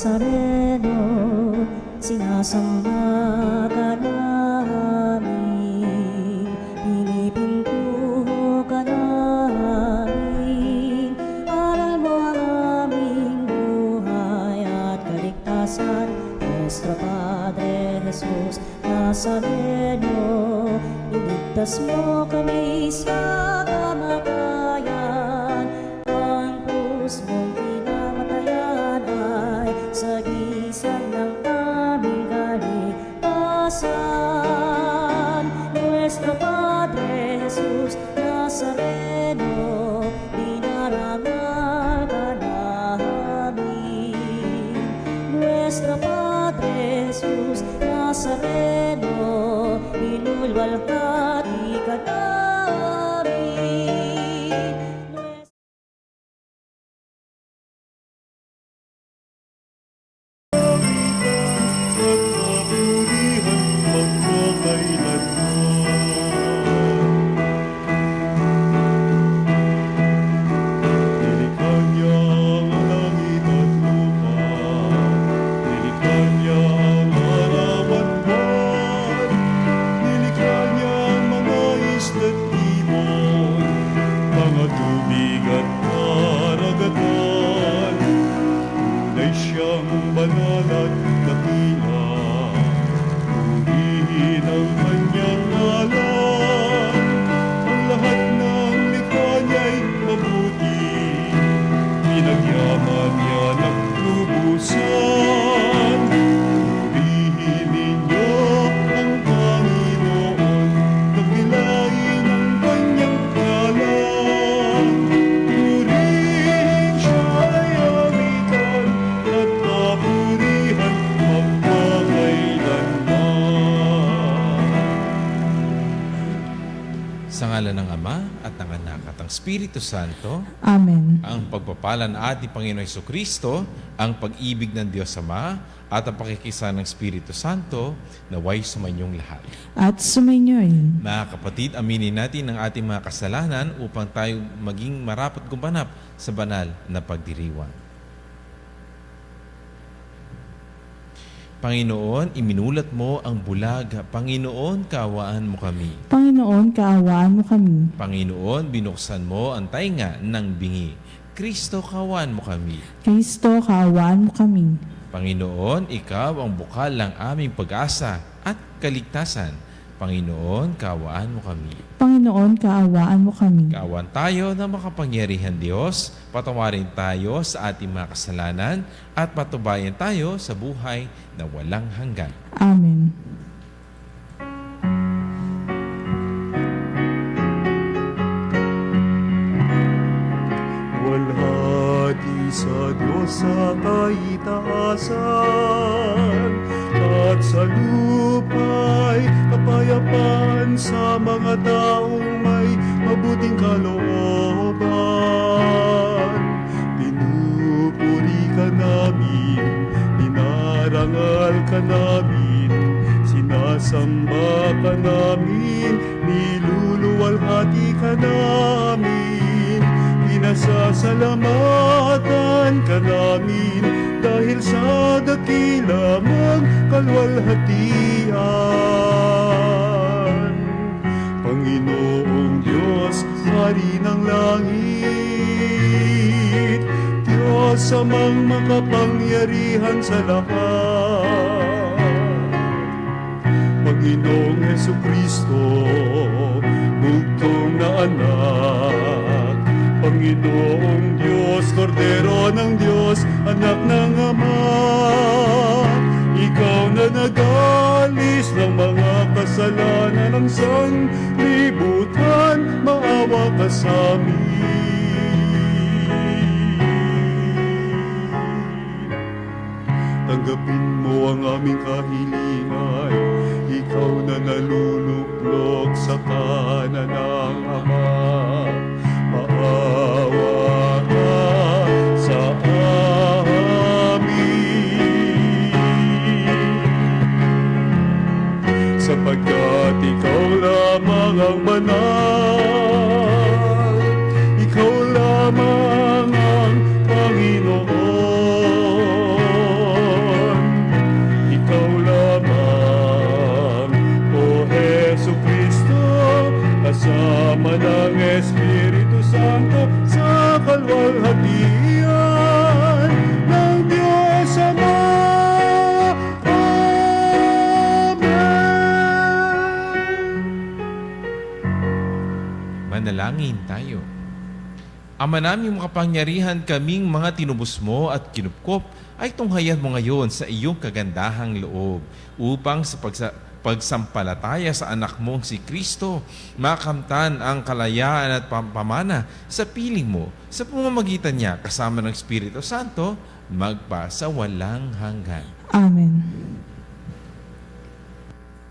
Nazareno, sinasamba ka namin, pinipintuho ka namin. Aral mo ang aming buhay at kaligtasan, Nuestro Padre Jesus Nazareno, iligtas mo kami sa kamatayan. Ang krus mong pinamatayan ay sagisag ng aming kaligtasan. Nuestro Padre Jesus Nazareno, dinarangal ka namin. Nuestro Padre Jesus Nazareno, inulwalhati ka namin. Sa ngalan ng Ama at ng Anak at ng Espiritu Santo. Amen. Ang pagpapala ng ating Panginoon Jesucristo, ang pag-ibig ng Diyos Ama, at ang pakikisa ng Espiritu Santo, naway sumainyong lahat. At sumainyo rin. Mga kapatid, aminin natin ang ating mga kasalanan upang tayo maging marapat gumanap sa banal na pagdiriwang. Panginoon, iminulat mo ang bulag. Panginoon, kaawaan mo kami. Panginoon, kaawaan mo kami. Panginoon, binuksan mo ang tainga ng bingi. Kristo, kaawaan mo kami. Kristo, kaawaan mo kami. Panginoon, ikaw ang bukal ng aming pag-asa at kaligtasan. Panginoon, kaawaan mo kami. Panginoon, kaawaan mo kami. Kaawaan tayo na makapangyarihan Diyos, patawarin tayo sa ating mga kasalanan, at patubayan tayo sa buhay na walang hanggan. Amen. Walhati sa Diyos sa kaitaasan, at sa lupa'y kapayapaan sa mga taong may mabuting kalooban. Pinupuri ka namin, inarangal ka namin, sinasamba ka namin, niluluwalhati ka namin. Pinasasalamatan ka namin dahil sa dakila mong kalwalhatian. Panginoong Diyos, Hari ng langit, Diyos amang makapangyarihan sa lahat. Panginoong Jesucristo, bugtong na anak, Panginoong Diyos, Kordero ng Diyos, Anak ng Ama, Ikaw na nag-alis ng mga kasalanan ng sanlibutan, maawa ka sa amin. Tanggapin mo ang aming kahilingan, Ikaw na naluluklok sa kanan ng Ama. Maawa ka sa amin, sapagkat ikaw lamang ang banal, ikaw lamang ang Panginoon. Manalangin tayo. Ama naming makapangyarihan, kaming mga tinubos mo at kinupkop ay tunghayan mo ngayon sa iyong kagandahang loob upang sa pagsampalataya sa anak mong si Kristo, makamtan ang kalayaan at pamana sa piling mo sa pamamagitan niya kasama ng Espiritu Santo magpa sa walang hanggan. Amen.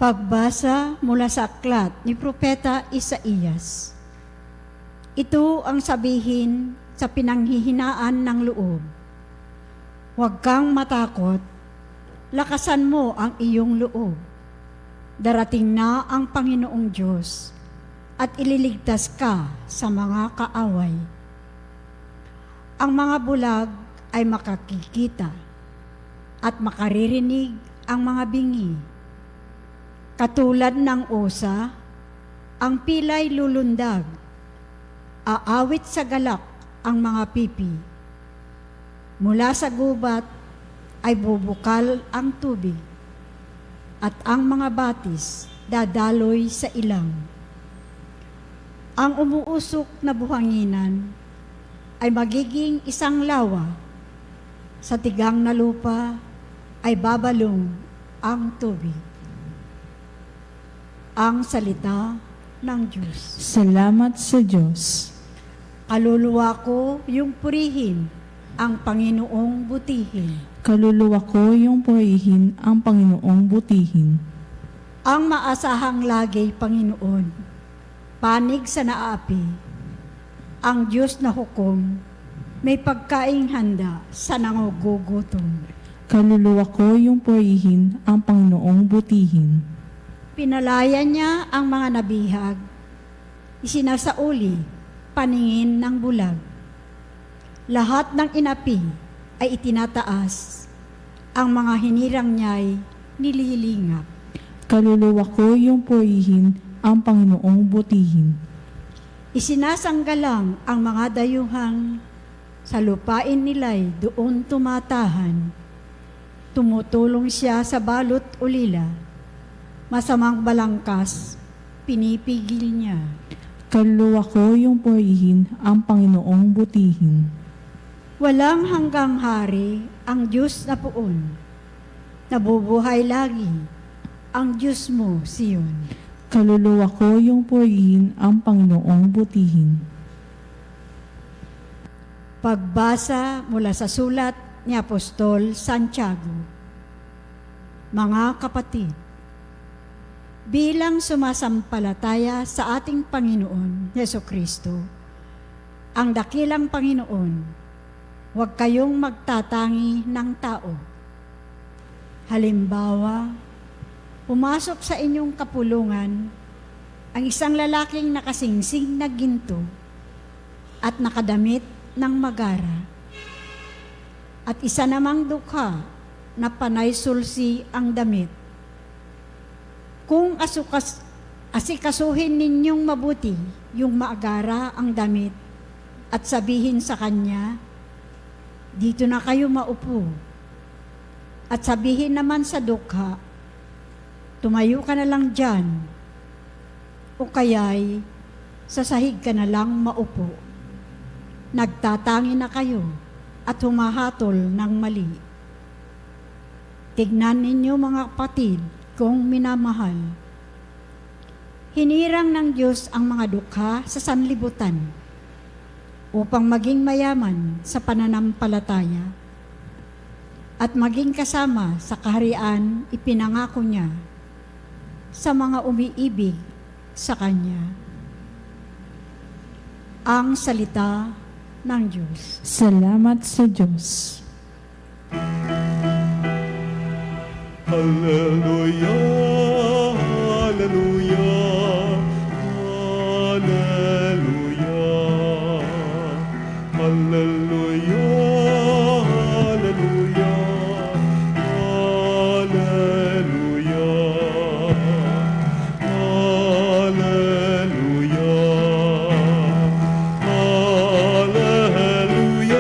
Pagbasa mula sa aklat ni Propeta Isaías. Ito ang sabihin sa pinanghihinaan ng loob. Huwag kang matakot, lakasan mo ang iyong loob. Darating na ang Panginoong Diyos at ililigtas ka sa mga kaaway. Ang mga bulag ay makakikita at makaririnig ang mga bingi. Katulad ng osa, ang pilay lulundag, aawit sa galak ang mga pipi. Mula sa gubat ay bubukal ang tubig, at ang mga batis dadaloy sa ilang. Ang umuusok na buhanginan ay magiging isang lawa. Sa tigang na lupa ay babalong ang tubig. Ang salita ng Diyos. Salamat sa Diyos. Kaluluwa ko yung purihin, ang Panginoong butihin. Kaluluwa ko yung purihin ang Panginoong butihin. Ang maasahang lagay, Panginoon, panig sa naapi, ang Diyos na hukom, may pagkaing handa sa nangugugutom. Kaluluwa ko yung purihin ang Panginoong butihin. Pinalaya niya ang mga nabihag, isinasauli, paningin ng bulag. Lahat ng inapi ay itinataas, ang mga hinirang niya'y nililingap. Kaluluwa ko yung purihin ang Panginoong butihin. Isinasanggalang ang mga dayuhang sa lupain nila'y doon tumatahan. Tumutulong siya sa balot ulila, masamang balangkas, pinipigil niya. Kaluluwa ko yung purihin ang Panginoong butihin. Walang hanggang hari ang Diyos na puon, nabubuhay lagi ang Diyos mo, Siyon. Kaluluwa ko yung purihin ang Panginoong butihin. Pagbasa mula sa sulat ni Apostol Santiago. Mga kapatid, bilang sumasampalataya sa ating Panginoon Hesukristo, ang dakilang Panginoon, huwag kayong magtatangi ng tao. Halimbawa, pumasok sa inyong kapulungan ang isang lalaking nakasingsing na ginto at nakadamit ng magara, at isa namang dukha na panay sulsi ang damit. Kung asikasuhin ninyong mabuti yung maagara ang damit at sabihin sa kanya, dito na kayo maupo. At sabihin naman sa dukha, tumayo ka na lang dyan. O kaya'y sa sahig ka na lang maupo. Nagtatangi na kayo at humahatol ng mali. Tignan ninyo mga kapatid kung minamahal. Hinirang ng Diyos ang mga dukha sa sanlibutan upang maging mayaman sa pananampalataya at maging kasama sa kaharian ipinangako niya sa mga umiibig sa Kanya. Ang salita ng Diyos. Salamat sa Diyos. Hallelujah, hallelujah, hallelujah, hallelujah, hallelujah, hallelujah, hallelujah.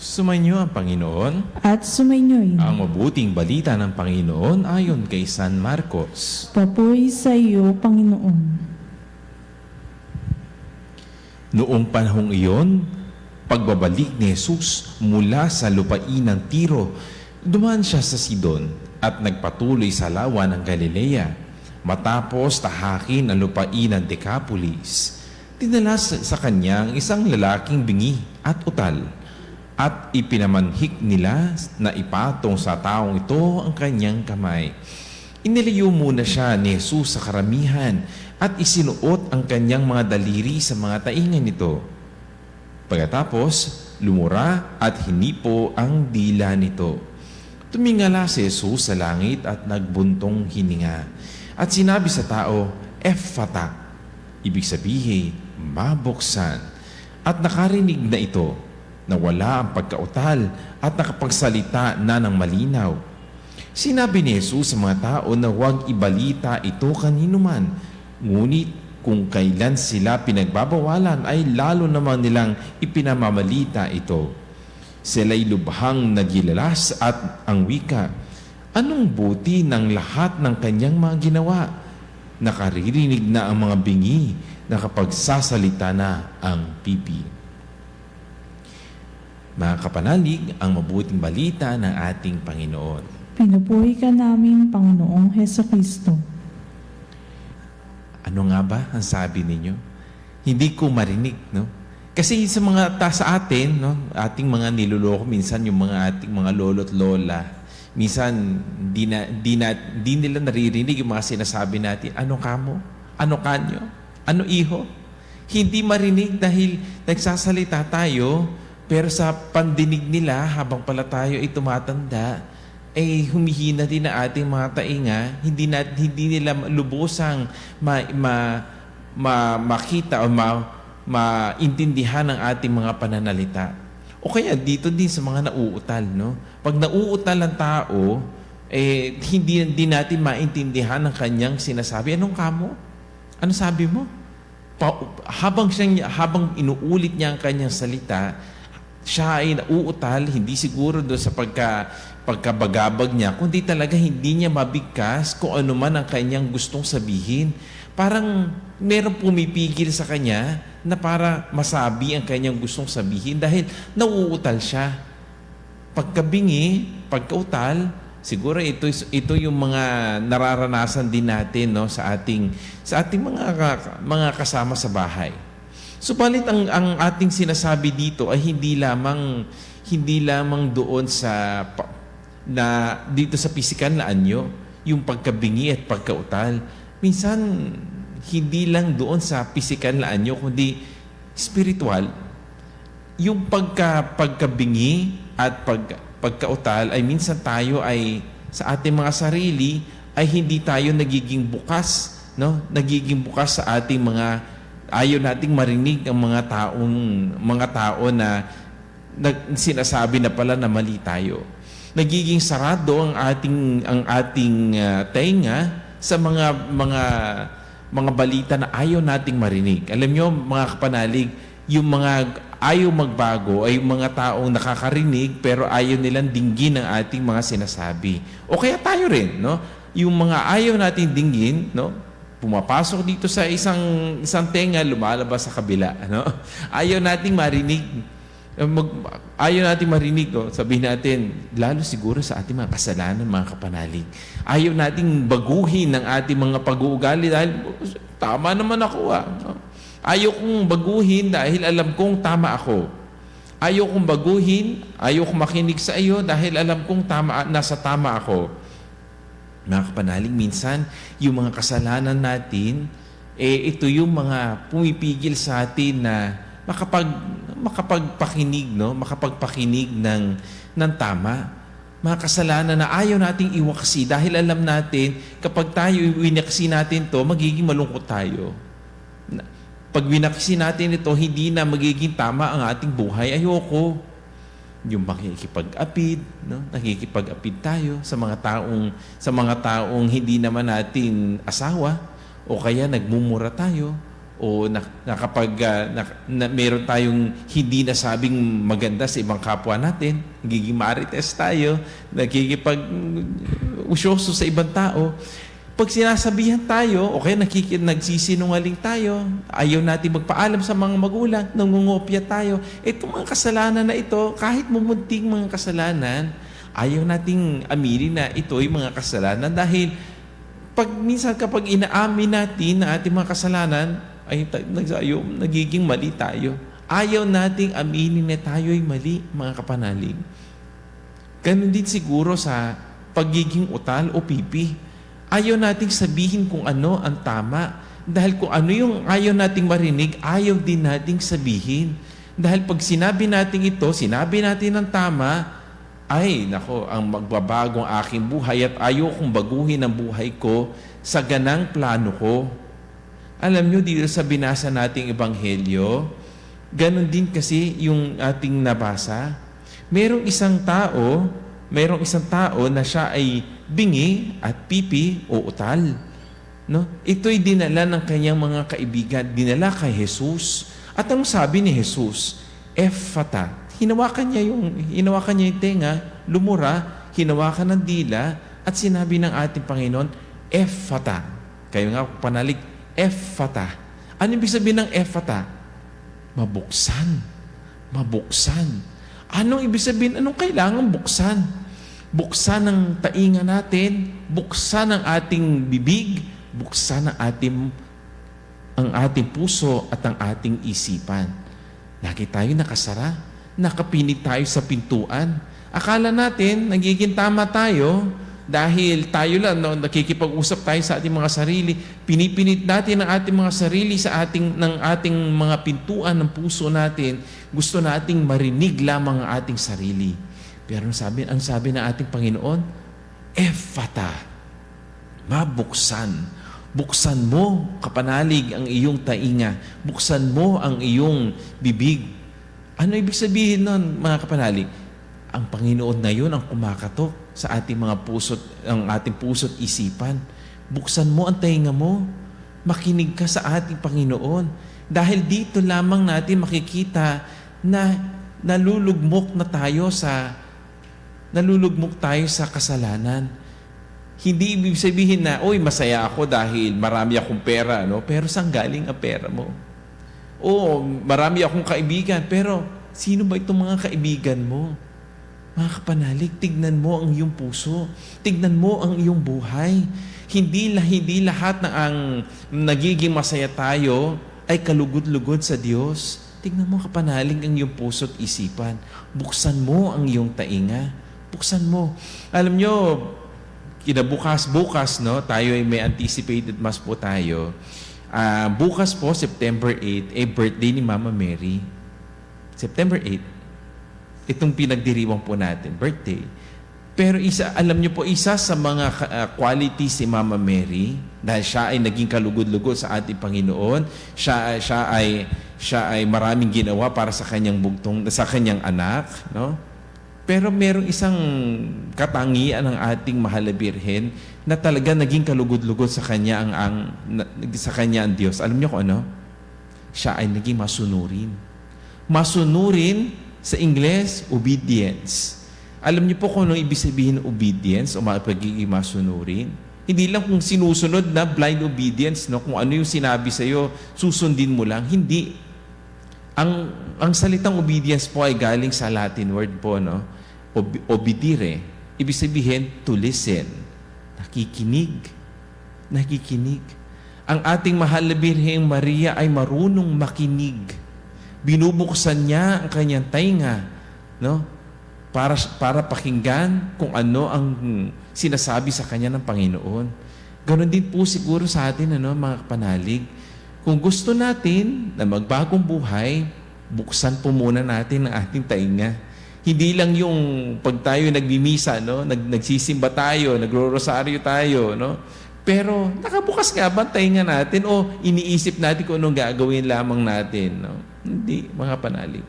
Sumainyo ang Panginoon at sumainyo'y. Ang mabuting balita ng Panginoon ayon kay San Marcos. Papuri sa iyo, Panginoon. Noong panahong iyon, pagbabalik ni Jesus mula sa lupain ng Tiro, dumaan siya sa Sidon at nagpatuloy sa lawa ng Galilea. Matapos tahakin ang lupain ng Decapolis, dinala sa kanya ang isang lalaking bingi at utal at ipinamanhik nila na ipatong sa taong ito ang kanyang kamay. Inilayo muna siya ni Jesus sa karamihan at isinuot ang kanyang mga daliri sa mga taingan nito. Pagkatapos, lumura at hinipo ang dila nito. Tumingala si Jesus sa langit at nagbuntong hininga. At sinabi sa tao, Ephphatha, ibig sabihin, mabuksan. At nakarinig na ito, nawala ang pagkautal at nakapagsalita na ng malinaw. Sinabi ni Jesus sa mga tao na huwag ibalita ito kaninuman, ngunit kung kailan sila pinagbabawalan ay lalo namang nilang ipinamamalita ito. Sila'y lubhang nagilalas at ang wika, anong buti ng lahat ng kanyang mga ginawa? Nakaririnig na ang mga bingi, nakapagsasalita na ang pipi. Mga kapanalig, ang mabuting balita ng ating Panginoon. Pinupuri ka namin, Panginoong Hesukristo. Ano nga ba ang sabi ninyo? Hindi ko marinig, no? Kasi sa mga sa atin, no, ating mga niloloko minsan yung mga ating mga lolo't lola, minsan di nila naririnig yung mga sinasabi natin, ano kamo? Ano kanyo? Ano iho? Hindi marinig dahil nagsasalita tayo, pero sa pandinig nila habang pala tayo ay tumatanda, ay humihina din ang ating mga tainga, hindi nila lubusang makita o maintindihan ang ating mga pananalita. O kaya dito din sa mga nauutal, no? Pag nauutal ang tao, hindi natin maintindihan ang kanyang sinasabi. Anong kamo? Ano sabi mo? Habang inuulit niya ang kanyang salita, siya ay nauutal, hindi siguro doon sa pagkabagabag niya, kundi talaga hindi niya mabigkas kung ano man ang kanyang gustong sabihin. Parang merong pumipigil sa kanya na para masabi ang kanyang gustong sabihin dahil nauutal siya. Pagkabingi, pagkautal, siguro ito yung mga nararanasan din natin, no, sa ating mga kasama sa bahay. Subalit ang ating sinasabi dito ay hindi lamang doon dito sa pisikal na anyo, yung pagkabingi at pagkautal. Minsan hindi lang doon sa pisikal na anyo, kundi spiritual. Yung pagkabingi at pagkautal ay minsan tayo ay sa ating mga sarili ay hindi tayo nagiging bukas, no? Nagiging bukas sa ating ayaw nating marinig ang mga tao na sinasabi na pala na mali tayo. Nagiging sarado ang ating tainga sa mga balita na ayaw nating marinig. Alam nyo, mga kapanalig, yung mga ayaw magbago ay yung mga taong nakakarinig pero ayaw nilang dinggin ang ating mga sinasabi. O kaya tayo rin, no? Yung mga ayaw nating dinggin, no? Pumapasok dito sa isang tenga, lumalabas sa kabila. Ano? Ayaw nating marinig. Ayaw nating marinig. Oh. Sabihin natin, lalo siguro sa ating mga kasalanan, mga kapanalig. Ayaw nating baguhin ang ating mga pag-uugali dahil tama naman ako. Ayaw kong baguhin dahil alam kong tama ako. Ayaw kong baguhin, ayaw kong makinig sa iyo dahil alam kong nasa tama ako. Mga kapanalig, minsan, yung mga kasalanan natin, ito yung mga pumipigil sa atin na makapagpakinig, no? Makapagpakinig ng tama. Mga kasalanan na ayaw nating iwaksi dahil alam natin, kapag tayo iwaksi natin to, magiging malungkot tayo. Pag winaksi natin ito, hindi na magiging tama ang ating buhay. Ayoko. Yung makikipag-apid, no? Nakikipag-apid tayo sa mga taong hindi naman natin asawa o kaya nagmumura tayo o meron tayong hindi nasabing maganda sa ibang kapwa natin. nagiging marites tayo, usyoso sa ibang tao. Pag sinasabihan tayo, o kaya nagsisinungaling tayo, ayaw natin magpaalam sa mga magulang, nangungopya tayo, itong mga kasalanan na ito, kahit mumunting mga kasalanan, ayaw nating aminin na ito ay mga kasalanan dahil minsan kapag inaamin natin na ating mga kasalanan, ay nagiging mali tayo. Ayaw nating aminin na tayo ay mali, mga kapanalig. Ganun din siguro sa pagiging utal o pipi. Ayaw nating sabihin kung ano ang tama. Dahil kung ano yung ayaw nating marinig, ayaw din nating sabihin. Dahil pag sinabi natin ito, sinabi natin ang tama, ay, nako, ang magbabago ang aking buhay at ayaw kong baguhin ang buhay ko sa ganang plano ko. Alam nyo, dito sa binasa nating ebanghelyo, ganon din kasi yung ating nabasa. Merong isang tao na siya ay bingi at pipi o utal. No? Ito'y dinala ng kanyang mga kaibigan, dinala kay Jesus. At ang sabi ni Jesus, Ephata. Hinawakan niya yung tenga, lumura, hinawakan ng dila, at sinabi ng ating Panginoon, Ephata. Kayo nga, panalig, Ephata. Ano ibig sabihin ng Ephata? Mabuksan. Mabuksan. Anong ibig sabihin? Anong kailangan buksan? Buksan ang tainga natin, buksan ang ating bibig, buksan ang ating puso at ang ating isipan. Lagi tayo nakasara. Nakapinig tayo sa pintuan. Akala natin, nagiging tama tayo dahil tayo lang, nakikipag-usap tayo sa ating mga sarili. Pinipinit natin ang ating mga sarili ng ating mga pintuan ng puso natin. Gusto nating marinig lamang ang ating sarili. Pero ang sabi ng ating Panginoon, Ephata, mabuksan. Buksan mo, kapanalig, ang iyong tainga. Buksan mo ang iyong bibig. Ano ibig sabihin nun, mga kapanalig? Ang Panginoon na yun ang kumakatok sa ating mga puso't isipan. Buksan mo ang tainga mo. Makinig ka sa ating Panginoon. Dahil dito lamang natin makikita na nalulugmok tayo sa kasalanan. Hindi ibig sabihin na, masaya ako dahil marami akong pera, no? Pero saan galing ang pera mo? Marami akong kaibigan, pero sino ba itong mga kaibigan mo? Mga kapanalig, tignan mo ang iyong puso. Tignan mo ang iyong buhay. Hindi lahat na ang nagiging masaya tayo ay kalugod-lugod sa Diyos. Tignan mo, kapanalig, ang iyong puso at isipan. Buksan mo ang iyong tainga. Buksan mo. Alam nyo, bukas, no, tayo ay may anticipated mass po tayo. Bukas po, September 8, birthday ni Mama Mary. September 8. Itong pinagdiriwang po natin, birthday. Pero alam niyo po, isa sa mga qualities si Mama Mary, dahil siya ay naging kalugod-lugod sa ating Panginoon, siya ay maraming ginawa para sa kanyang anak, no? Pero merong isang katangian ng ating mahal na Birhen na talaga naging kalugod-lugod sa kanya ang Diyos. Alam niyo kung ano? Siya ay naging masunurin. Masunurin sa Ingles, obedience. Alam niyo po kung anong ibig sabihin ng obedience o pagiging masunurin? Hindi lang kung sinusunod na blind obedience, no? Kung ano yung sinabi sa iyo, susundin mo lang. Hindi. Ang salitang obedience po ay galing sa Latin word po, no? Obedire. Ibig sabihin, to listen. Nakikinig. Ang ating mahal na Birheng Maria ay marunong makinig. Binubuksan niya ang kanyang tainga, no? Para pakinggan kung ano ang sinasabi sa kanya ng Panginoon. Ganon din po siguro sa atin, mga kapanalig. Kung gusto natin na magbagong buhay, buksan po muna natin ang ating tainga. Hindi lang yung pag tayo nagmimisa, no? Nagsisimba tayo, nagro-rosaryo tayo, no? Pero nakabukas nga ba ang tainga natin o iniisip natin kung anong gagawin lamang natin, no? Hindi, mga panalig.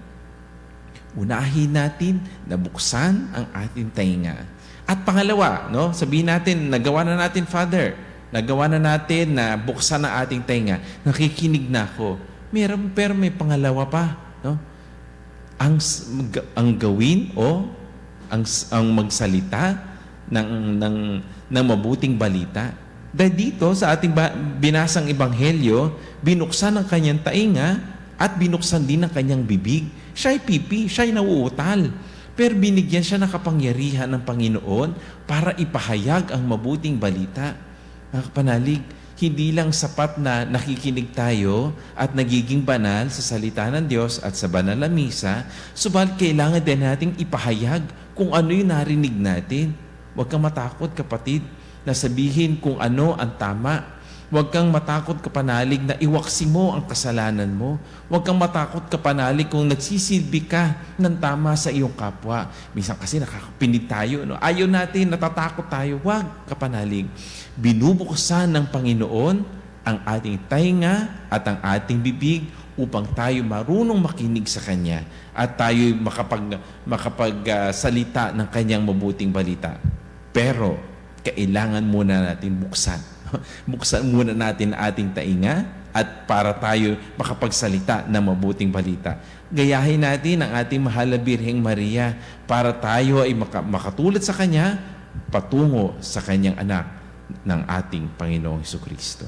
Unahin natin na buksan ang ating tainga. At pangalawa, no? Sabihin natin, nagawa na natin, Father. Nagawa na natin na buksan ang ating tainga. Nakikinig na ako. Pero may pangalawa pa, no? Ang gawin o ang magsalita ng mabuting balita. Dahil dito sa ating binasang ebanghelyo, binuksan ang kanyang tainga at binuksan din ang kanyang bibig. Siya'y pipi, siya'y nauutal. Pero binigyan siya ng kapangyarihan ng Panginoon para ipahayag ang mabuting balita. Mga kapanalig, hindi lang sapat na nakikinig tayo at nagiging banal sa salita ng Diyos at sa banal na misa, subalit kailangan din nating ipahayag kung ano yung narinig natin. Huwag kang matakot, kapatid, na sabihin kung ano ang tama. Huwag kang matakot, kapanalig, na iwaksi mo ang kasalanan mo. Huwag kang matakot, kapanalig, kung nagsisilbi ka ng tama sa iyong kapwa. Minsan kasi nakakapinid tayo. No? Ayaw natin, natatakot tayo. Huwag, kapanalig. Binubuksan ng Panginoon ang ating tainga at ang ating bibig upang tayo marunong makinig sa Kanya at tayo makapagsalita ng Kanyang mabuting balita. Pero, kailangan muna natin buksan. Buksan muna natin ang ating tainga at para tayo makapagsalita ng mabuting balita. Gayahin natin ang ating mahal na Birheng Maria para tayo ay makatulad sa Kanya patungo sa Kanyang anak ng ating Panginoong Hesukristo.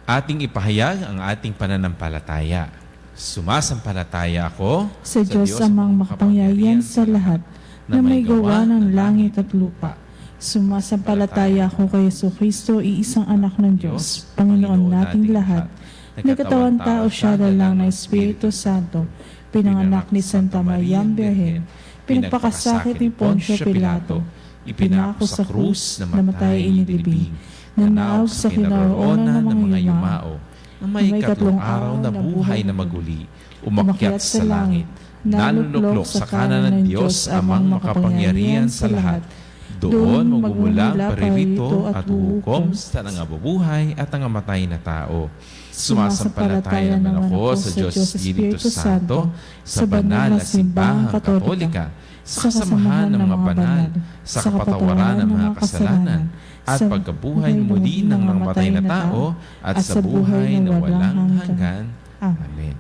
Ating ipahayag ang ating pananampalataya. Sumasampalataya ako Sa Diyos amang makapangyarihan sa lahat, na may gawa ng langit at lupa. Sumasampalataya ako kay Jesucristo, iisang anak ng Diyos, Panginoon nating lahat. Nagkatawang tao siya dalang ng Espiritu Santo, pinanganak ni Santa Mariang Birhen, pinagpakasakit ni Poncio Pilato, ipinako sa krus, namatay inilibing, nanaog sa kinaroonan ng mga yumao, na may ikatlong araw na buhay na maguli, umakyat sa langit, naluluklok sa kanan ng Diyos amang makapangyarihan sa lahat. Doon magmumula paririto at huhukom sa nangabubuhay at nangamatay na tao. Sumasampalataya naman ako sa Diyos Espiritu Santo, sa banal na simbahang katolika, sa kasamahan ng mga banal, sa kapatawaran ng mga kasalanan, at pagkabuhay muli ng mga matay na tao, at sa buhay na walang hanggan. Amen.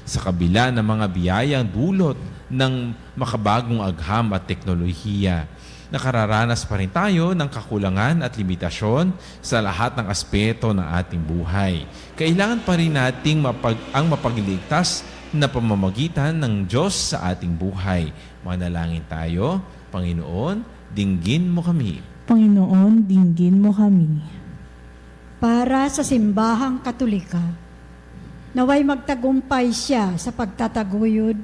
Sa kabila ng mga biyayang dulot ng makabagong agham at teknolohiya, nakararanas pa rin tayo ng kakulangan at limitasyon sa lahat ng aspeto ng ating buhay. Kailangan pa rin nating ang mapagliligtas na pamamagitan ng Diyos sa ating buhay. Manalangin tayo. Panginoon, dinggin mo kami. Panginoon, dinggin mo kami. Para sa simbahang Katolika, naway magtagumpay siya sa pagtataguyod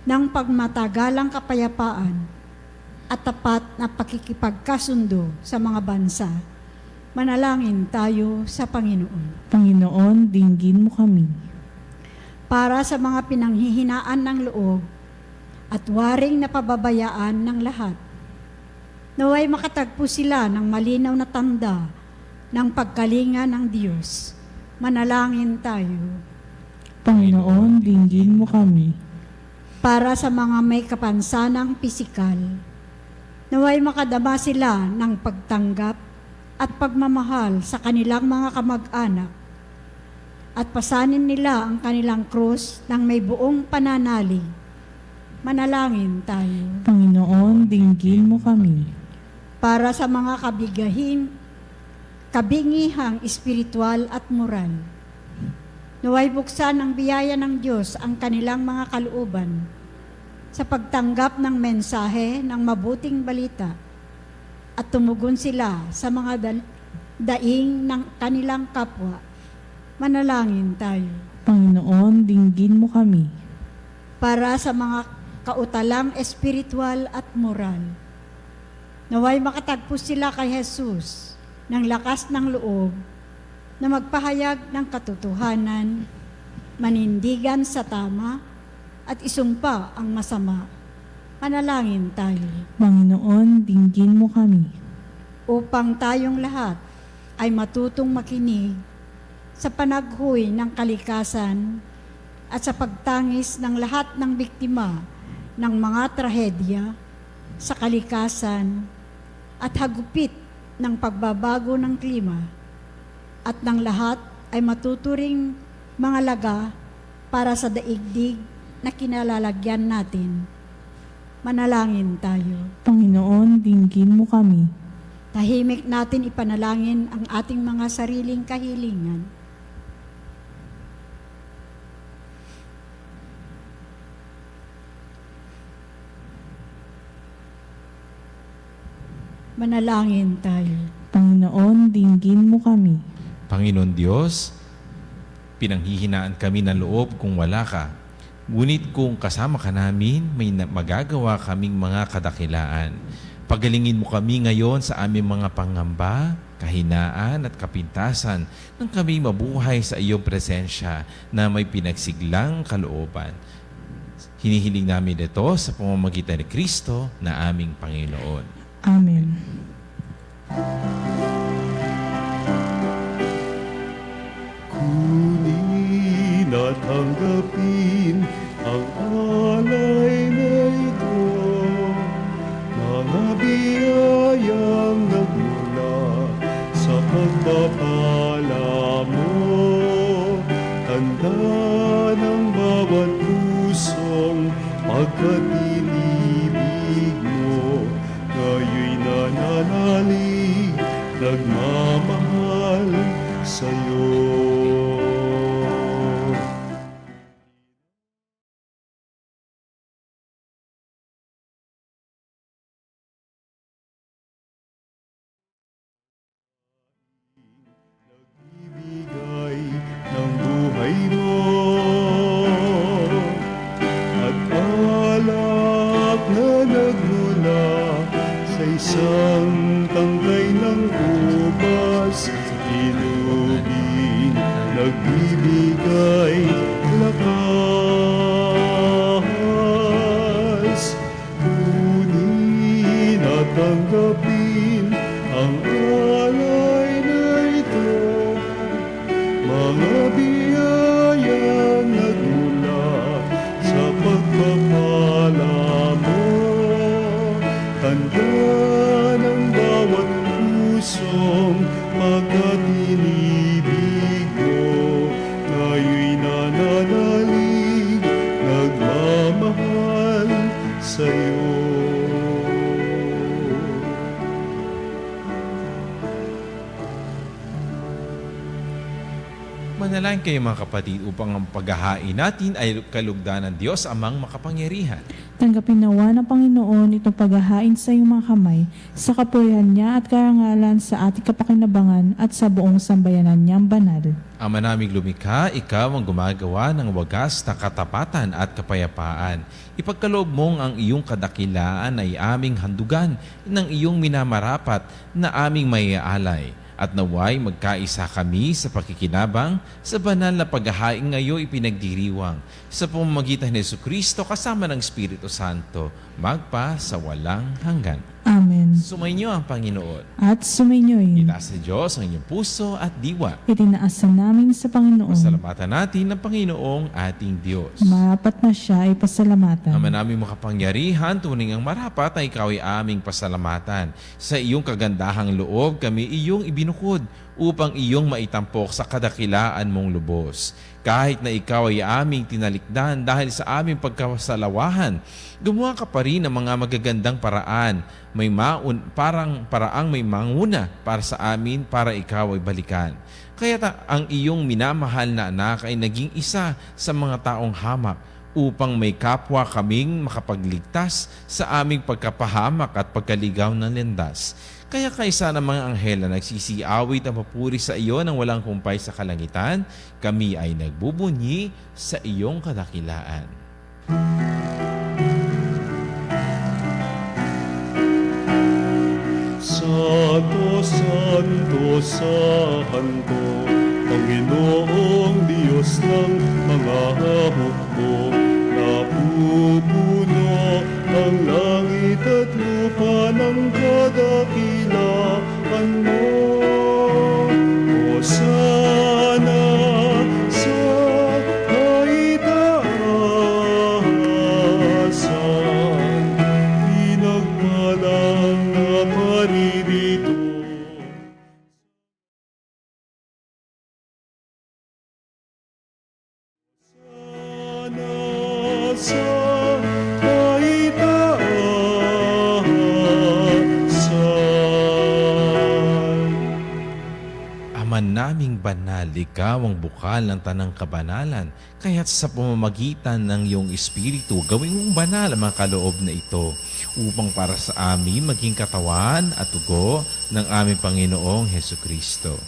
ng pagmatagalang kapayapaan at tapat na pakikipagkasundo sa mga bansa. Manalangin tayo sa Panginoon. Panginoon, dinggin mo kami. Para sa mga pinanghihinaan ng loob at waring napababayaan ng lahat, naway makatagpo sila ng malinaw na tanda ng pagkalinga ng Diyos. Manalangin tayo. Panginoon, dinggin mo kami. Para sa mga may kapansanang pisikal, naway makadama sila ng pagtanggap at pagmamahal sa kanilang mga kamag-anak at pasanin nila ang kanilang krus ng may buong pananalig. Manalangin tayo. Panginoon, dinggin mo kami. Para sa mga kabingihang espiritual at moral, naway buksan ng biyaya ng Diyos ang kanilang mga kalooban sa pagtanggap ng mensahe ng mabuting balita at tumugon sila sa mga daing ng kanilang kapwa. Manalangin tayo. Panginoon, dinggin mo kami. Para sa mga kautalang espiritual at moral, naway makatagpo sila kay Jesus ng lakas ng loob na magpahayag ng katotohanan, manindigan sa tama, at isumpa ang masama. Manalangin tayo. Panginoon, dinggin mo kami. Upang tayong lahat ay matutong makinig sa panaghoy ng kalikasan at sa pagtangis ng lahat ng biktima ng mga trahedya sa kalikasan at hagupit ng pagbabago ng klima at ng lahat ay matuturing mga laga para sa daigdig na kinalalagyan natin. Manalangin tayo. Panginoon, dinggin mo kami. Tahimik natin ipanalangin ang ating mga sariling kahilingan. Manalangin tayo. Panginoon, dinggin mo kami. Panginoon Diyos, pinanghihinaan kami ng loob kung wala ka. Ngunit kung kasama ka namin, may magagawa kaming mga kadakilaan. Pagalingin mo kami ngayon sa aming mga pangamba, kahinaan at kapintasan nang kami mabuhay sa iyong presensya na may pinagsiglang kalooban. Hinihiling namin ito sa pamamagitan ni Kristo na aming Panginoon. Amen. Kunin at tanggapin ang alay na ito, mga biyayang nagmula sa pagpapala mo. Tanda ng bawat pusong pagkatinibig mo, ngayon nananalig, nagmamahal sa'yo. Nagbibigay ng buhay mo at alak na nagmula sa isang tangkay ng ubas, inubing nagbibigay lakas. Kunin at tanggapin ang alay na ito, mga biyayang nagmula sa pagpapala mo. Tanda ng bawat pusong pagkatinibig mo, ngayon nananalig, nagmamahal sa'yo. Manalangin kayo mga kapatid upang ang paghahain natin ay kalugdan ng Diyos amang makapangyarihan. Tanggapin nawa ng Panginoon itong paghahain sa iyong mga kamay, sa kapurihan niya at karangalan sa ating kapakinabangan at sa buong sambayanan niyang banal. Ama naming lumikha, ikaw ang gumagawa ng wagas na katapatan at kapayapaan. Ipagkaloob mong ang iyong kadakilaan ay aming handugan ng iyong minamarapat na aming maiaalay. At naway magkaisa kami sa pakikinabang sa banal na paghahain ngayon ipinagdiriwang sa pamamagitan ni Jesucristo kasama ng Espiritu Santo, magpa sa walang hanggan. Amen. Sumainyo ang Panginoon. At sumainyo'y Itaas sa Diyos ang inyong puso at diwa. itinaasan namin sa Panginoon. Pasalamatan natin ng Panginoong ating Diyos. Marapat na siya ay pasalamatan. Ama namin makapangyarihan, tunay ang marapat na ikaw ay aming pasalamatan. Sa iyong kagandahang loob, kami iyong ibinukod upang iyong maitampok sa kadakilaan mong lubos. Kahit na ikaw ay aming tinalikdan dahil sa aming pagkasalawahan, gumawa ka pa rin ng mga magagandang paraan. Paraang may manguna para sa amin para ikaw ay balikan. Kaya ang iyong minamahal na anak ay naging isa sa mga taong hamak upang may kapwa kaming makapagligtas sa aming pagkapahamak at pagkaligaw ng landas. Kaya kaisa ng mga anghel na nagsisiawit ang papuri sa iyo ng walang kumpay sa kalangitan, kami ay nagbubunyi sa iyong kadakilaan. Santo, Santo, Santo, Panginoong Diyos ng mga hukbo, napupuno ang langit at lupa ng kadakilaan mo. Hosana sa kaitaasan, pinagpapalain Ama naming banal, ikaw ang bukal ng tanang kabanalan, kaya't sa pamamagitan ng iyong Espiritu, gawin mong banal ang mga kaloob na ito, upang para sa amin maging katawan at dugo ng aming Panginoong Heso Kristo.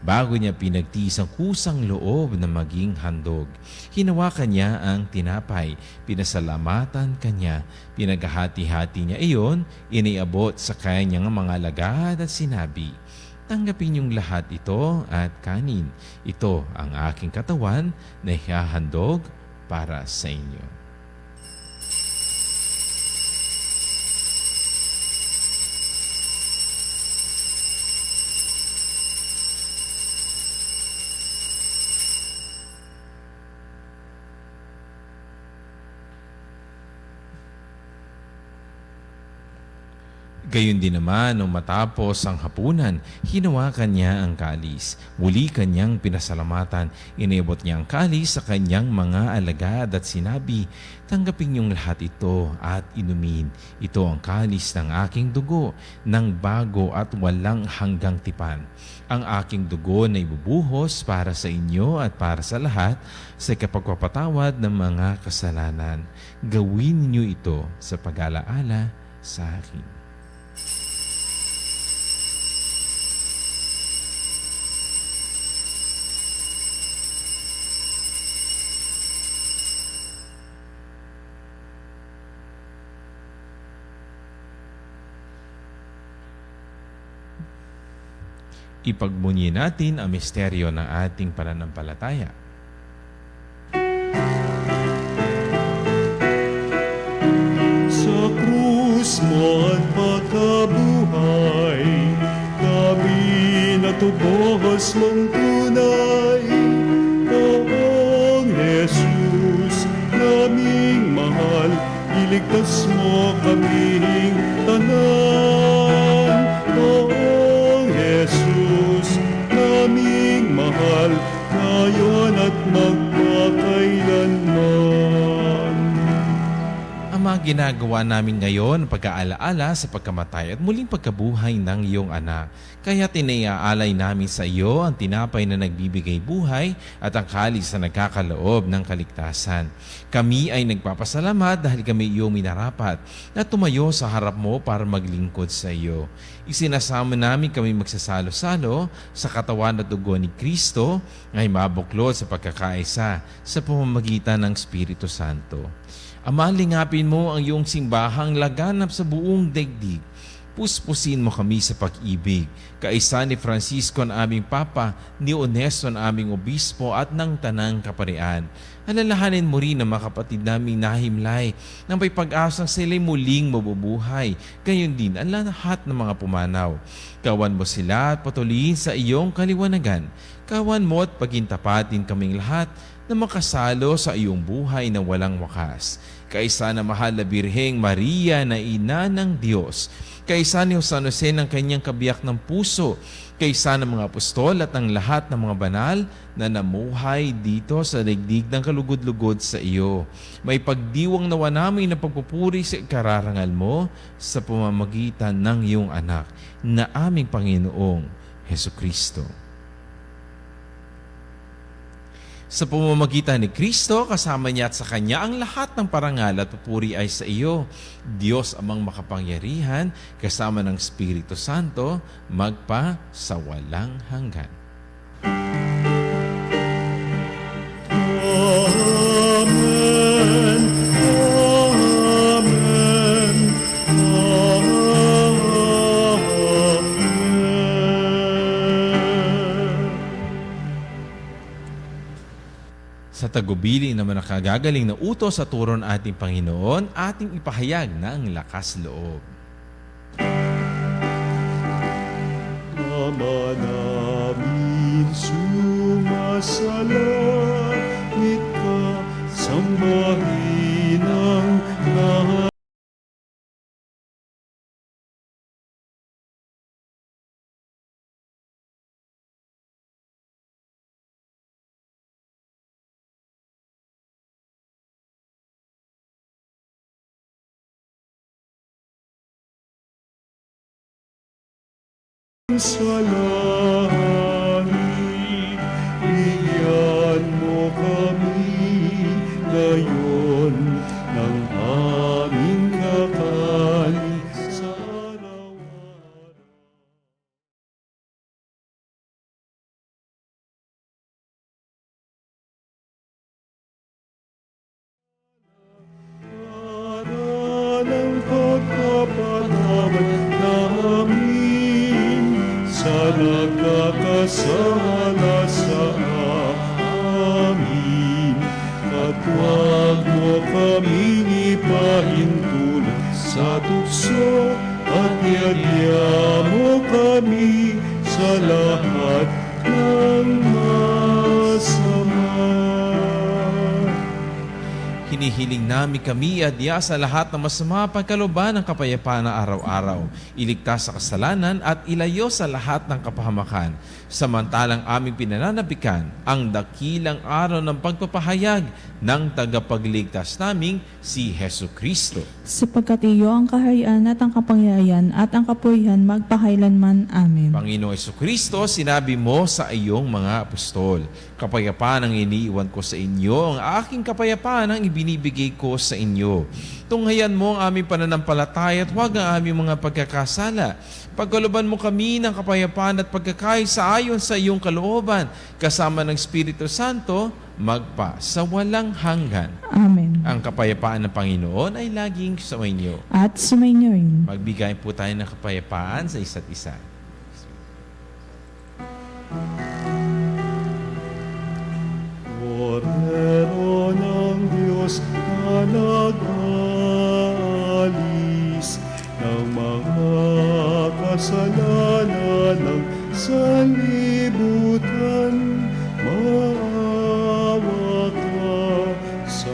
Bago niya pinagtiis ang kusang loob na maging handog, hinawakan niya ang tinapay, pinasalamatan kanya, pinaghahati-hati niya iyon, iniabot sa kanyang mga alagad at sinabi, "Tanggapin niyong lahat ito at kanin. Ito ang aking katawan na ihahandog para sa inyo." Gayon din naman, nung matapos ang hapunan, hinawakan niya ang kalis. Muli kanyang pinasalamatan. Iniabot niya ang kalis sa kanyang mga alagad at sinabi, "Tanggapin niyong lahat ito at inumin. Ito ang kalis ng aking dugo, ng bago at walang hanggang tipan. Ang aking dugo na ibubuhos para sa inyo at para sa lahat sa kapagpapatawad ng mga kasalanan. Gawin niyo ito sa pag-alaala sa akin." Ipagbunyi natin ang misteryo ng ating pananampalataya. Sa krus mo at pagkabuhay, kami natubos mong tunay. Poong Jesus, naming mahal, iligtas mo kaming tanan. Poong Jesus, naming mahal, ngayon at magpakailanman. Ang mga ginagawa namin ngayon, pag-aalaala sa pagkamatay at muling pagkabuhay ng iyong anak. Kaya tinaiaalay namin sa iyo ang tinapay na nagbibigay buhay at ang kalis na nagkakaloob ng kaligtasan. Kami ay nagpapasalamat dahil kami iyong minarapat na tumayo sa harap mo para maglingkod sa iyo. Isinasama namin kami magsasalo-salo sa katawan at dugo ni Kristo ay mabuklod sa pagkakaisa sa pamamagitan ng Espiritu Santo. Ama, lingapin mo ang iyong simbahang laganap sa buong daigdig. Puspusin mo kami sa pag-ibig. Kaisa ni Francisco ang aming Papa, ni Onesto ang aming Obispo at ng Tanang Kaparian. Alalahanin mo rin ang mga kapatid naming nahimlay nang may pag-asang sila'y muling mabubuhay. Gayon din ang lahat ng mga pumanaw. Kawan mo sila at patuloyin sa iyong kaliwanagan. Kawan mo at pagintapatin kaming lahat na makasalo sa iyong buhay na walang wakas. Kaisa na mahal na Birheng Maria na ina ng Diyos, kaisa ni San Jose ng kanyang kabiyak ng puso, kaisa ng mga apostol at ang lahat ng mga banal na namuhay dito sa daigdig ng kalugod-lugod sa iyo. May pagdiwang nawa namin na pagpupuri sa ikararangal mo sa pamamagitan ng iyong anak na aming Panginoong Heso Kristo. Sa pamamagitan ni Kristo, kasama niya at sa Kanya ang lahat ng parangal at papuri ay sa iyo, Diyos amang makapangyarihan, kasama ng Espiritu Santo, magpa sa walang hanggan. Amen. Amen. Sa tagubilin naman nakagagaling na utos sa turo ng ating Panginoon, ating ipahayag ng lakas loob. Ama namin sumasalangit ka, sambahin ang lahat. Sa langit, sa nagkakasala sa amin. At huwag mo kaming ipahintulot sa tukso, at iadya mo kami sa lahat ng masama. Hinihiling namin kami adya sa lahat ng masama pagkalooban ng kapayapaan na araw-araw, iligtas sa kasalanan at ilayo sa lahat ng kapahamakan. Samantalang aming pinananabikan ang dakilang araw ng pagpapahayag ng tagapagligtas naming si Hesukristo. Sapagkat iyo ang kaharian at ang kapangyarihan at ang kapurihan magpakailanman. Amen. Panginoong Hesukristo, sinabi mo sa iyong mga apostol, kapayapaan ang iniiwan ko sa inyo, ang aking kapayapaan ang ibinibigay ko sa inyo. Tunghayan mo ang aming pananampalataya at huwag ang aming mga pagkakasala. Pagkalooban mo kami ng kapayapaan at pagkakaisa ayon sa iyong kalooban, kasama ng Espiritu Santo, magpa sa walang hanggan. Amen. Ang kapayapaan ng Panginoon ay laging sa inyo. At sumainyo rin. Magbigay po tayo ng kapayapaan sa isa't isa. Kordero ng Diyos na nag-alis ng mga kasalanan ng sanlibutan, maawa ka sa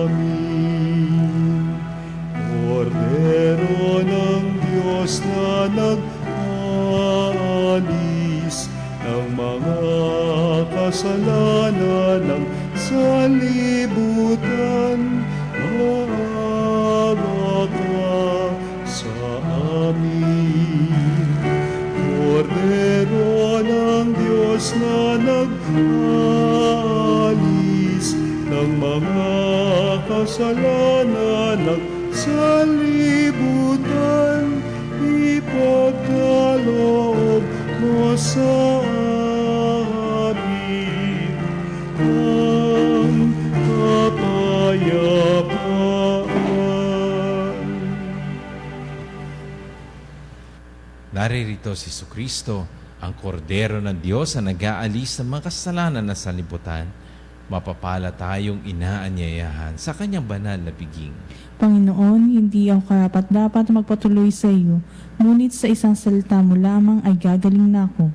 amin. Kordero ng Diyos na nag-alis ng mga kasalanan ng sanlibutan, maawa ka sa amin. Kordero ng Diyos na nag-alis ng mga kasalanan ng sanlibutan, ipagkaloob mo sa amin ang kapayapaan. Naririto si Jesucristo, ang kordero ng Diyos na nag-aalis ng mga kasalanan ng sanlibutan. Mapapala tayong inaanyayahan sa kanyang banal na piging. Panginoon, hindi ako karapat-dapat magpatuloy sa iyo, ngunit sa isang salita mo lamang ay gagaling na ako.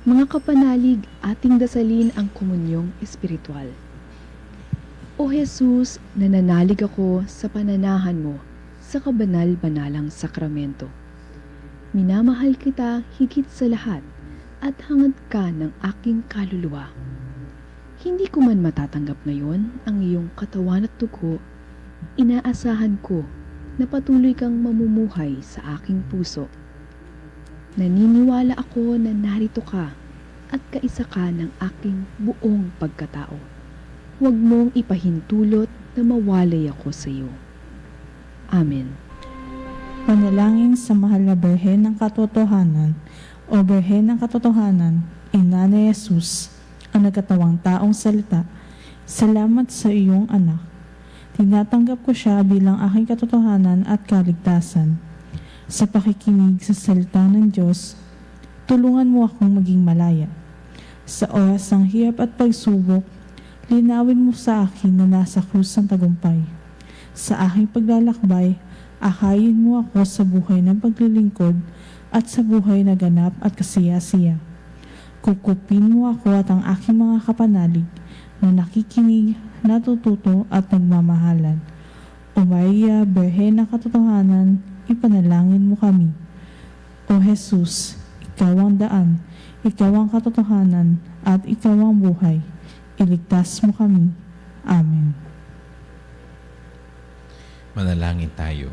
Mga kapanalig, ating dasalin ang komunyong espiritual. O Jesus, nananalig ako sa pananahan mo sa kabanal-banalang sakramento. Minamahal kita higit sa lahat at hangad ka ng aking kaluluwa. Hindi ko man matatanggap ngayon ang iyong katawan at dugo, inaasahan ko na patuloy kang mamumuhay sa aking puso. Naniniwala ako na narito ka at kaisa ka ng aking buong pagkatao. Huwag mong ipahintulot na mawalay ako sa iyo. Amen. Panalangin sa mahal na Birhen ng Katotohanan o Birhen ng Katotohanan, Ina ni Jesus, ang nagkatawang taong salita. Salamat sa iyong anak. Tinatanggap ko siya bilang aking katotohanan at kaligtasan. Sa pakikinig sa salita ng Diyos, tulungan mo akong maging malaya. Sa oras ng hirap at pagsubok, linawin mo sa akin na nasa krus ang tagumpay. Sa aking paglalakbay, akayin mo ako sa buhay ng paglilingkod at sa buhay na ganap at kasiya-siya. Kukupin mo ako at ang aking mga kapanalig na nakikinig, natututo at nagmamahalan. O Maria, Birhen ng Katotohanan, ipanalangin mo kami. O Jesus, ikaw ang daan, ikaw ang katotohanan, at ikaw ang buhay. Iligtas mo kami. Amen. Manalangin tayo.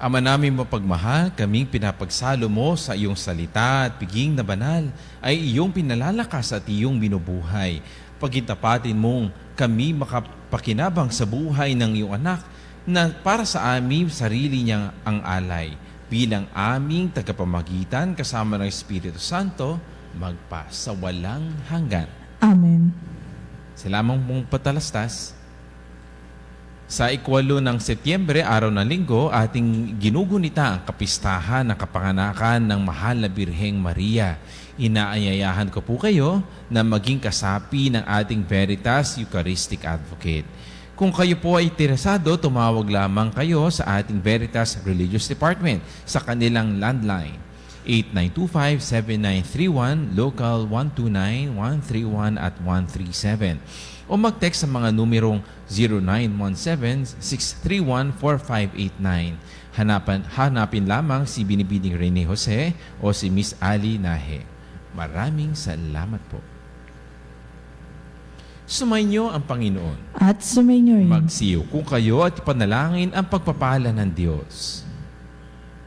Ama namin mapagmahal, kaming pinapagsalo mo sa iyong salita at piging na banal ay iyong pinalalakas at iyong binubuhay. Pagkitapatin mong kami makapakinabang sa buhay ng iyong anak na para sa aming sarili niyang ang alay. bilang aming tagapamagitan kasama ng Espiritu Santo magpa sa walang hanggan. Amen. Salamat pong patalastas. Sa 8 ng Setyembre, araw ng Linggo, ating ginugunita ang kapistahan ng kapanganakan ng mahal na Birheng Maria. Inaanyayahan ko po kayo na maging kasapi ng ating Veritas Eucharistic Advocate. Kung kayo po ay interesado, tumawag lamang kayo sa ating Veritas Religious Department sa kanilang landline 8925-7931, local 129-131 at 137. O mag-text sa mga numerong 0917-631-4589. Hanapin lamang si Binibining Rene Jose o si Miss Ali Nahe. Maraming salamat po. Sumainyo ang Panginoon. At sumainyo'y Magsiyo kung kayo at ipanalangin ang pagpapala ng Diyos.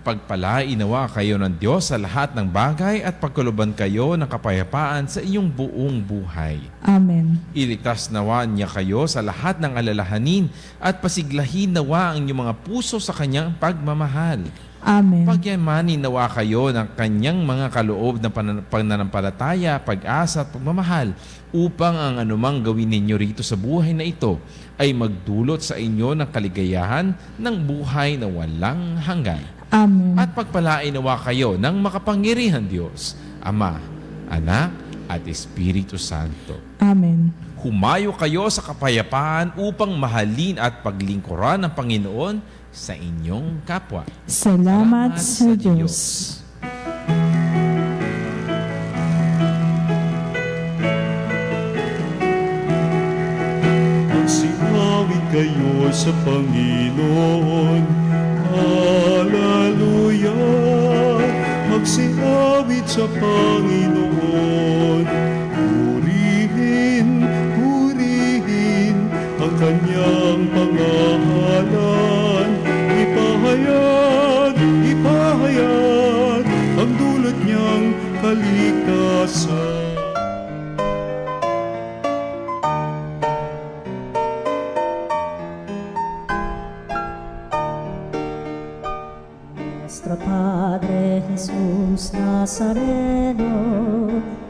Pagpalain nawa kayo ng Diyos sa lahat ng bagay at pagkuluban kayo ng kapayapaan sa inyong buong buhay. Amen. Iligtas nawa niya kayo sa lahat ng alalahanin at pasiglahin nawa ang inyong mga puso sa kanyang pagmamahal. Amen. Pagyamanin nawa kayo ng kanyang mga kaloob ng pananampalataya, pag-asa at pagmamahal upang ang anumang gawin ninyo rito sa buhay na ito ay magdulot sa inyo ng kaligayahan ng buhay na walang hanggan. Amen. At pagpalain nawa kayo ng makapangyarihan Diyos, Ama, Anak, at Espiritu Santo. Amen. Humayo kayo sa kapayapaan upang mahalin at paglingkuran ng Panginoon sa inyong kapwa. Salamat sa Diyos. Magsinawit kayo sa Panginoon. Hallelujah! Magsinawit sa Panginoon. Purihin, purihin ang kanyang pangalan. Ipahayag, ipahayag ang dulot niyang kaligtasan. Nuestro Padre Jesus Nazareno,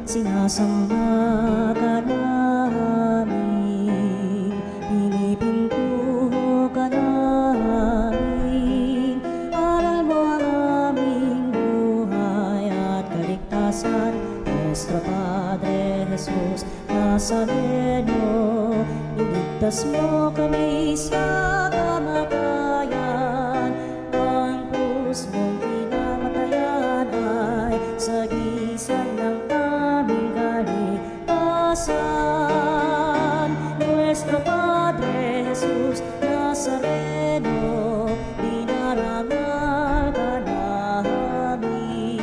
sinasamba ka namin, pinipintuho ka namin, aral mo ang aming buhay at kaligtasan. Nuestro Padre Jesus Nazareno, iligtas mo kami sa kamatayan, ang krus mong pinamatayan ay sagisag ng aming kaligtasan. Nuestro Padre Jesus Nazareno, dinarangal ka namin.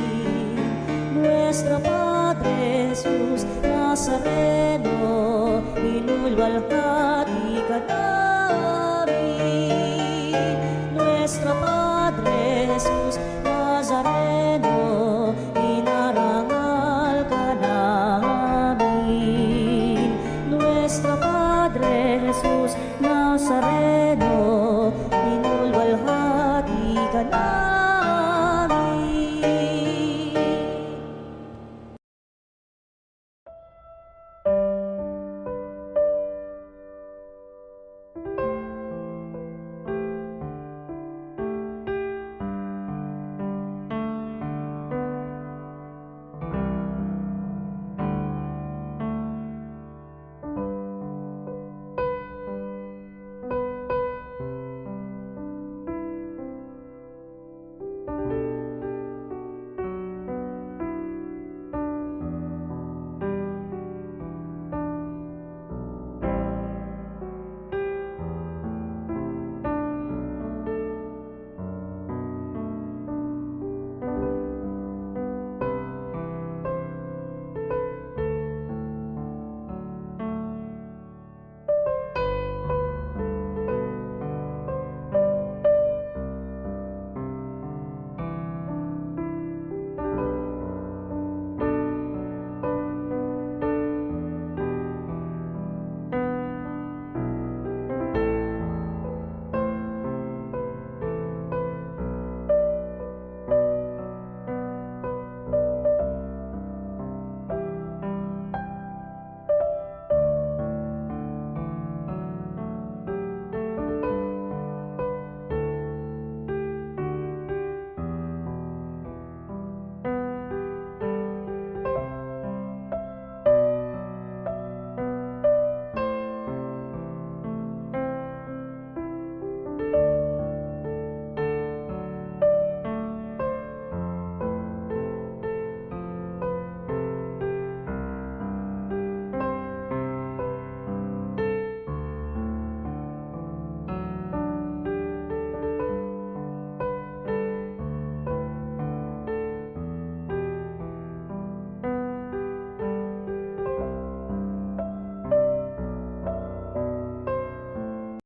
Nuestro Padre Jesus Nazareno, inulwalhati ka namin. Nuestro Padre Jesus